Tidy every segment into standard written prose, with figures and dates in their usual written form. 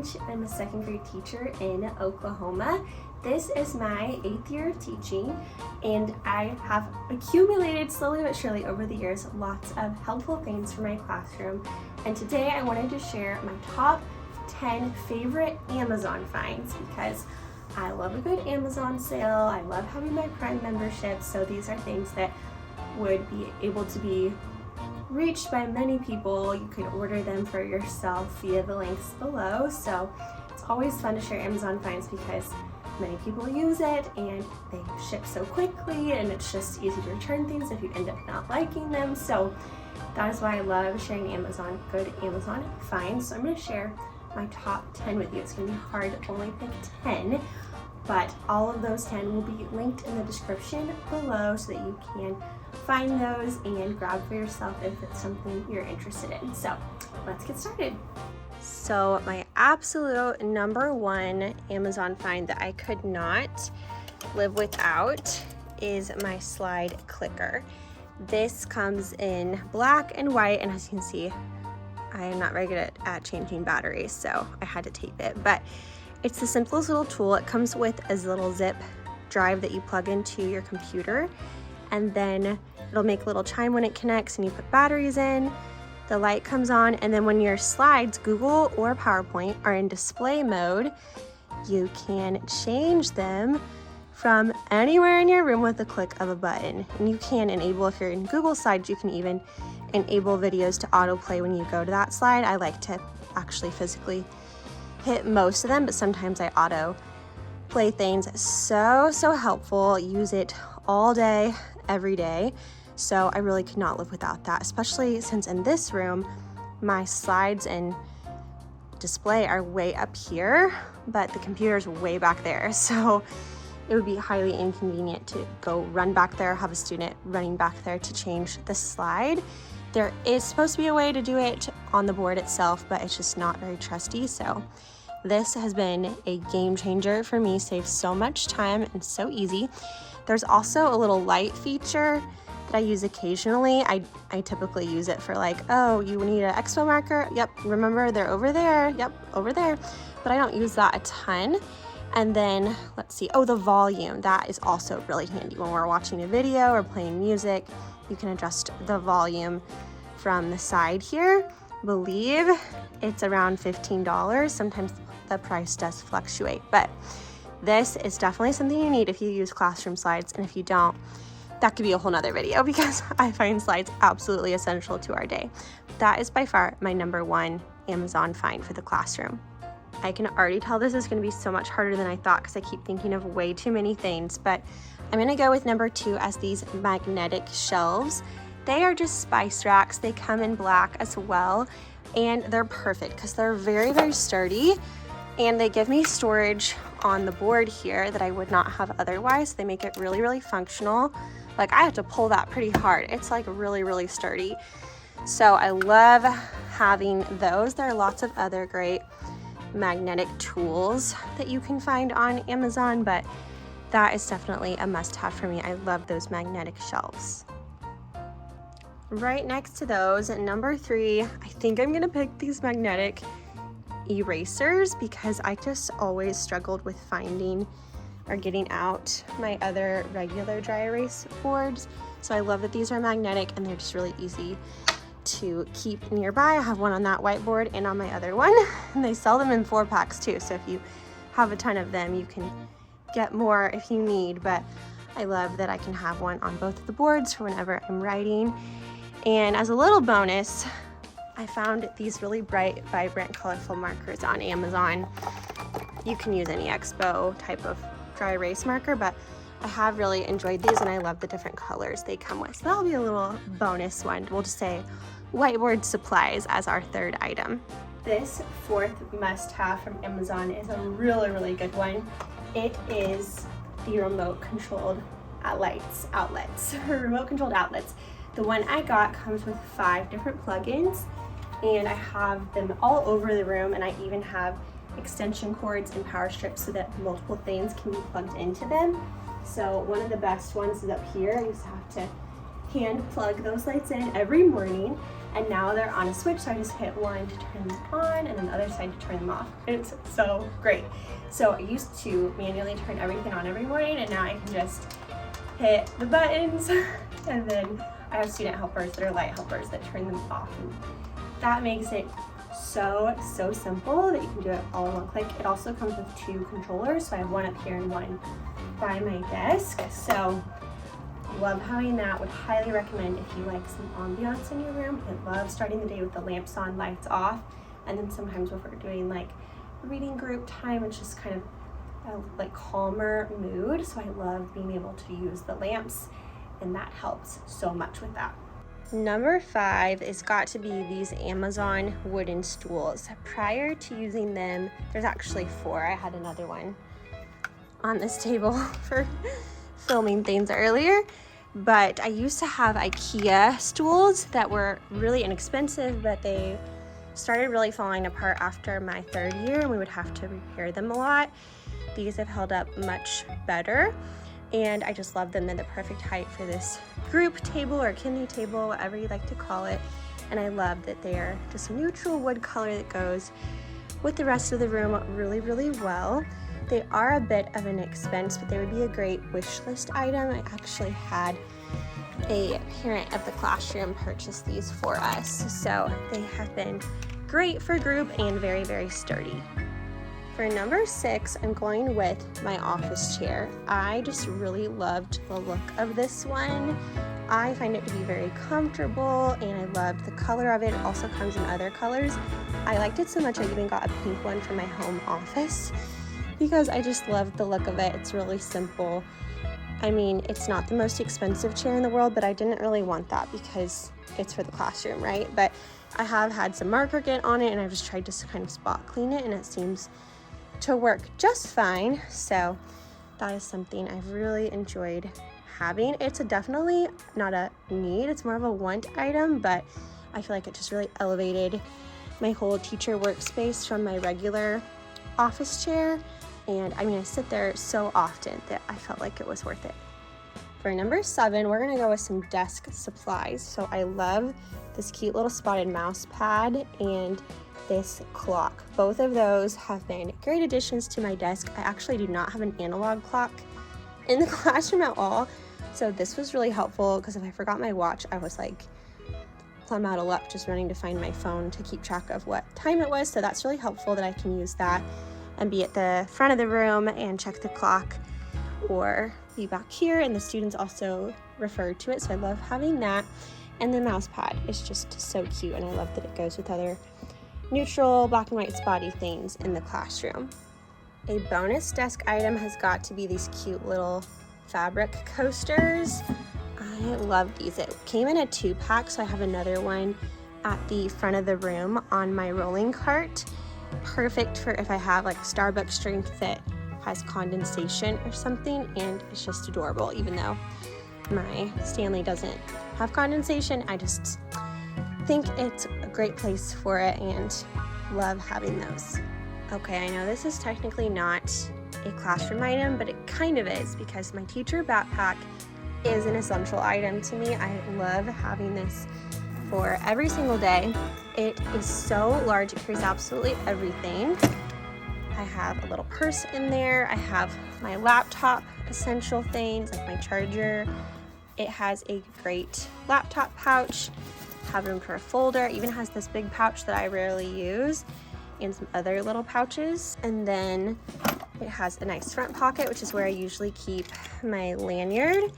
Lynch. I'm a second grade teacher in Oklahoma. This is my 8th year of teaching, and I have accumulated slowly but surely over the years lots of helpful things for my classroom. And today I wanted to share my top 10 favorite Amazon finds because I love a good Amazon sale. I love having my Prime membership, so these are things that would be able to be reached by many people. You could order them for yourself via the links below. So it's always fun to share Amazon finds because many people use it and they ship so quickly, and it's just easy to return things if you end up not liking them. So that is why I love sharing good Amazon finds. So I'm going to share my top 10 with you. It's going to be hard to only pick 10, but all of those 10 will be linked in the description below so that you can find those and grab for yourself if it's something you're interested in. So let's get started. So my absolute number one Amazon find that I could not live without is my slide clicker. This comes in black and white, and as you can see, I am not very good at changing batteries, so I had to tape it. But it's the simplest little tool. It comes with a little zip drive that you plug into your computer, and then it'll make a little chime when it connects and you put batteries in. The light comes on, and then when your slides, Google or PowerPoint, are in display mode, you can change them from anywhere in your room with the click of a button. And you can enable, if you're in Google Slides, you can even enable videos to autoplay when you go to that slide. I like to actually physically hit most of them, but sometimes I auto play things. So helpful. Use it all day, every day. So I really could not live without that, especially since in this room, my slides and display are way up here, but the computer's way back there. So it would be highly inconvenient to go run back there, have a student running back there to change the slide. There is supposed to be a way to do it on the board itself, but it's just not very trusty. So this has been a game changer for me, saves so much time and so easy. There's also a little light feature that I use occasionally. I typically use it for like, oh, you need an expo marker? Yep, remember they're over there. Yep, over there. But I don't use that a ton. And then let's see, oh, the volume. That is also really handy when we're watching a video or playing music. You can adjust the volume from the side here. I believe it's around $15. Sometimes the price does fluctuate, but this is definitely something you need if you use classroom slides. And if you don't, that could be a whole nother video because I find slides absolutely essential to our day. That is by far my number one Amazon find for the classroom. I can already tell this is going to be so much harder than I thought because I keep thinking of way too many things, but I'm going to go with number 2 as these magnetic shelves. They are just spice racks. They come in black as well, and they're perfect because they're very sturdy, and they give me storage on the board here that I would not have otherwise. They make it really functional. Like, I have to pull that pretty hard. It's like really sturdy. So I love having those. There are lots of other great magnetic tools that you can find on Amazon, but that is definitely a must-have for me. I love those magnetic shelves. Right next to those, number 3, I think I'm gonna pick these magnetic erasers because I just always struggled with finding or getting out my other regular dry erase boards. So I love that these are magnetic and they're just really easy to keep nearby. I have one on that whiteboard and on my other one, and they sell them in 4-packs too. So if you have a ton of them, you can get more if you need, but I love that I can have one on both of the boards for whenever I'm writing. And as a little bonus, I found these really bright, vibrant, colorful markers on Amazon. You can use any Expo type of dry erase marker, but I have really enjoyed these and I love the different colors they come with. So that'll be a little bonus one. We'll just say whiteboard supplies as our 3rd item. This 4th must-have from Amazon is a really good one. It is the remote controlled outlets. Remote controlled outlets. The one I got comes with 5 different plugins, and I have them all over the room, and I even have extension cords and power strips so that multiple things can be plugged into them. So one of the best ones is up here. You just have to hand plug those lights in every morning, and now they're on a switch, so I just hit one to turn them on and then the other side to turn them off. It's so great. So I used to manually turn everything on every morning, and now I can just hit the buttons and then I have student helpers that are light helpers that turn them off, and that makes it so simple that you can do it all in one click. It also comes with 2 controllers, so I have one up here and one by my desk. So love having that. Would highly recommend if you like some ambiance in your room. I love starting the day with the lamps on, lights off, and then sometimes if we're doing like reading group time, it's just kind of a like calmer mood. So I love being able to use the lamps, and that helps so much with that. Number 5 is got to be these Amazon wooden stools. Prior to using them, there's actually 4. I had another one on this table for filming things earlier, but I used to have IKEA stools that were really inexpensive, but they started really falling apart after my 3rd year and we would have to repair them a lot. These have held up much better, and I just love them. They're the perfect height for this group table or kidney table, whatever you like to call it. And I love that they're just a neutral wood color that goes with the rest of the room really well. They are a bit of an expense, but they would be a great wish list item. I actually had a parent of the classroom purchase these for us, so they have been great for group and very sturdy. For number 6, I'm going with my office chair. I just really loved the look of this one. I find it to be very comfortable, and I loved the color of it. It also comes in other colors. I liked it so much I even got a pink one for my home office because I just loved the look of it. It's really simple. I mean, it's not the most expensive chair in the world, but I didn't really want that because it's for the classroom, right? But I have had some marker get on it, and I've just tried to kind of spot clean it, and it seems to work just fine. So that is something I've really enjoyed having. It's definitely not a need, it's more of a want item, but I feel like it just really elevated my whole teacher workspace from my regular office chair. And I mean, I sit there so often that I felt like it was worth it. For number 7, we're gonna go with some desk supplies. So I love this cute little spotted mouse pad and this clock. Both of those have been great additions to my desk. I actually do not have an analog clock in the classroom at all, so this was really helpful because if I forgot my watch, I was like plumb out of luck just running to find my phone to keep track of what time it was. So that's really helpful that I can use that and be at the front of the room and check the clock, or be back here, and the students also refer to it, so I love having that. And the mouse pad is just so cute, and I love that it goes with other neutral black and white spotty things in the classroom. A bonus desk item has got to be these cute little fabric coasters. I love these. It came in a 2-pack, so I have another one at the front of the room on my rolling cart. Perfect for if I have like a Starbucks drink that has condensation or something, and it's just adorable. Even though my Stanley doesn't have condensation, I just think it's a great place for it and love having those. Okay, I know this is technically not a classroom item, but it kind of is because my teacher backpack is an essential item to me. I love having this for every single day. It is so large, it carries absolutely everything. I have a little purse in there. I have my laptop essential things like my charger. It has a great laptop pouch, have room for a folder. It even has this big pouch that I rarely use and some other little pouches. And then it has a nice front pocket, which is where I usually keep my lanyard,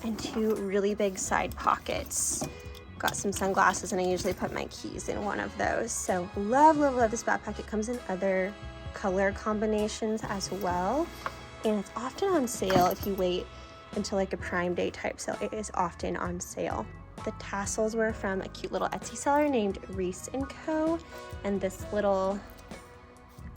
and 2 really big side pockets. Got some sunglasses, and I usually put my keys in one of those. So love this backpack. It comes in other color combinations as well, and it's often on sale if you wait until like a Prime Day type sale. It is often on sale. The tassels were from a cute little Etsy seller named Reese & Co. And this little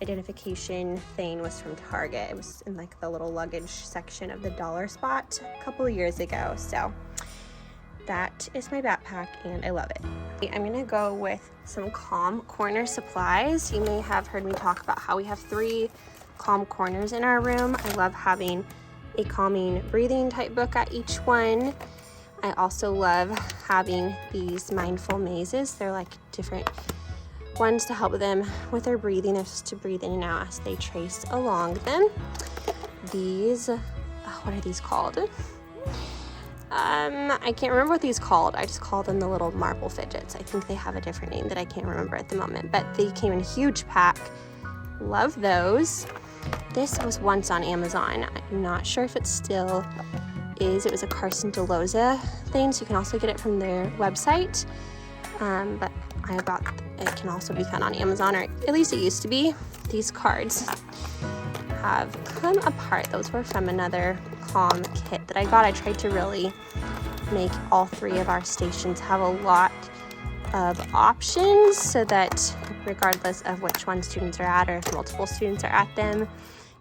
identification thing was from Target. It was in like the little luggage section of the dollar spot a couple of years ago. So that is my backpack, and I love it. I'm gonna go with some Calm Corner supplies. You may have heard me talk about how we have 3 calm corners in our room. I love having a calming breathing type book at each one. I also love having these mindful mazes. They're like different ones to help them with their breathing. They're supposed to breathe in and out as they trace along them. These, what are these called? I can't remember what these called. I just call them the little marble fidgets. I think they have a different name that I can't remember at the moment, but they came in a huge pack. Love those. This was once on Amazon. I'm not sure if it still is. It was a Carson DeLoza thing, so you can also get it from their website. But it can also be found on Amazon, or at least it used to be. These cards have come apart. Those were from another Calm kit that I got. I tried to really make all 3 of our stations have a lot of options so that regardless of which one students are at, or if multiple students are at them,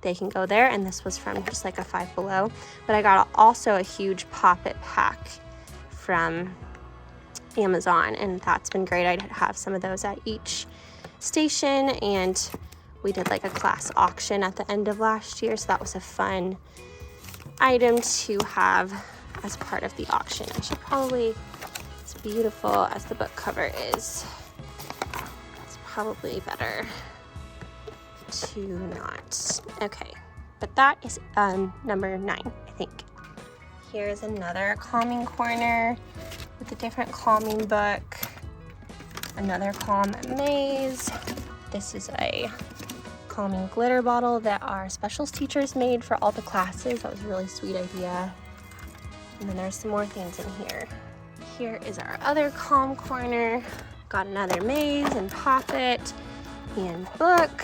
they can go there. And this was from just like a Five Below. But I got also a huge Pop-It pack from Amazon, and that's been great. I'd have some of those at each station, and we did like a class auction at the end of last year, so that was a fun item to have as part of the auction. I should probably, as beautiful as the book cover is, it's probably better to not. Okay, but that is number 9, I think. Here's another calming corner with a different calming book, another calm maze. This is a calming glitter bottle that our specials teachers made for all the classes. That was a really sweet idea. And then there's some more things in here. Here is our other calm corner. Got another maze and Pop-It and book.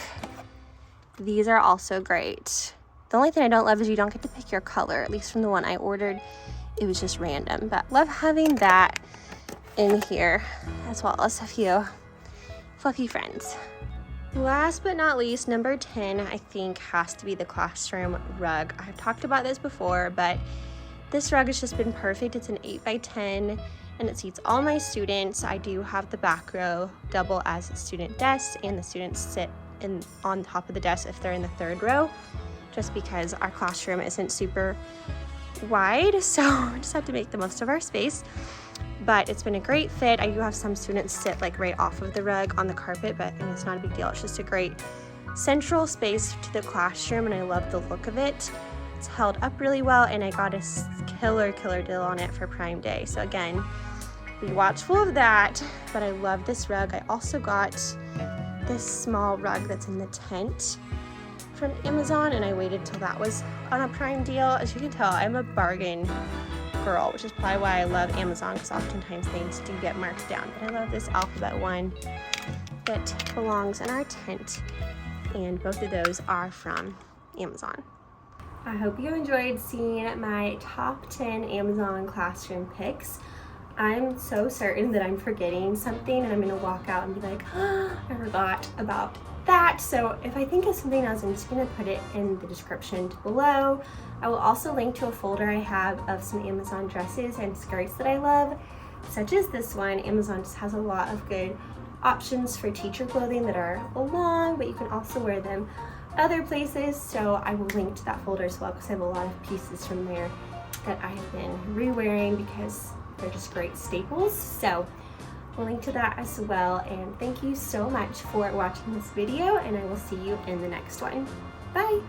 These are also great. The only thing I don't love is you don't get to pick your color, at least from the one I ordered. It was just random, but love having that in here, as well as a few fluffy friends. Last but not least, number 10, I think has to be the classroom rug. I've talked about this before, but this rug has just been perfect. It's an 8x10 and it seats all my students. I do have the back row double as student desks, and the students sit on top of the desk if they're in the 3rd row, just because our classroom isn't super wide, so I just have to make the most of our space. But it's been a great fit. I do have some students sit like right off of the rug on the carpet, but it's not a big deal. It's just a great central space to the classroom, and I love the look of it. It's held up really well, and I got a killer deal on it for Prime Day. So again, be watchful of that, but I love this rug. I also got this small rug that's in the tent from Amazon, and I waited till that was on a Prime deal. As you can tell, I'm a bargain girl, which is probably why I love Amazon, because oftentimes things do get marked down. But I love this alphabet one that belongs in our tent, and both of those are from Amazon. I hope you enjoyed seeing my top 10 Amazon classroom picks. I'm so certain that I'm forgetting something, and I'm gonna walk out and be like, oh, I forgot about that. So if I think of something else, I'm just gonna put it in the description below. I will also link to a folder I have of some Amazon dresses and skirts that I love, such as this one. Amazon just has a lot of good options for teacher clothing that are long, but you can also wear them other places. So I will link to that folder as well, because I have a lot of pieces from there that I have been re-wearing because they're just great staples. So I'll link to that as well. And thank you so much for watching this video, and I will see you in the next one. Bye!